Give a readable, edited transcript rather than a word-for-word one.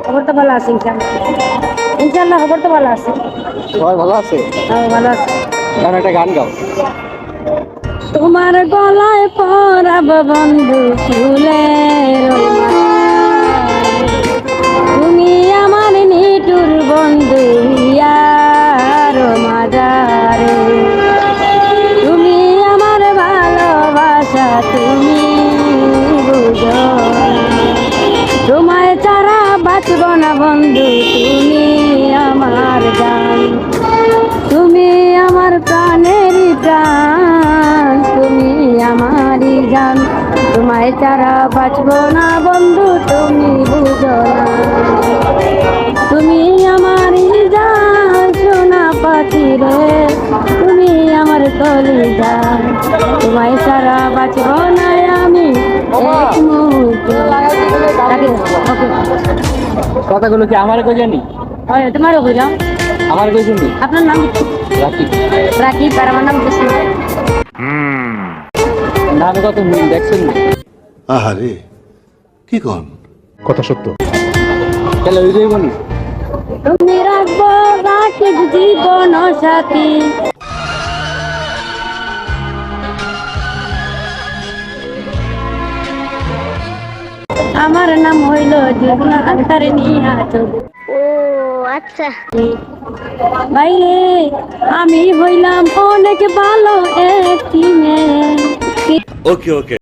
খবর তো ভালো আছে ইনশাআল্লাহ। ইনশাআল্লাহ খবর তো ভালো আছে। সবাই ভালো আছে? হ্যাঁ ভালো আছে। গান একটা গান গাও। তোমার গলায় পরাব বন্ধু ফুলের মালা। তুমি আমার নিটুর বন্ধু ইয়ার মাজারে। তুমি আমার ভালোবাসা তুমি বুঝো না। তোমায় ছাড়া বাঁচব না বন্ধু তুমি আমার জান। তুমি আমার প্রাণেরই প্রাণ তুমি আমারই জান। তোমায় ছাড়া বাঁচব না বন্ধু তুমি বুঝো না। তুমি আমারই জান সোনা পাখি রে তুমি আমার কলিজা। তোমায় ছাড়া বাঁচব না আমি এক মুহূর্ত। কথাগুলো কি আমার কই জানি? তোমারও বুঝলাম। আমার কই শুনবি? আপনার নাম রাখি। রাকিব আর আমার নাম জসিম। নাম কত মিল দেখছেন না? আহারে কি কন? কথা সত্য। তাহলে ওই যাই বলি। তুমি রাখবো রাকিব জীবন সাথী। আমার নাম হইল যমুনা আন্তারে নিয়া চৌধুরী। ও আচ্ছা। ভাই রে আমি হইলাম অনেক ভালো একটি মেয়ে। ওকে ওকে।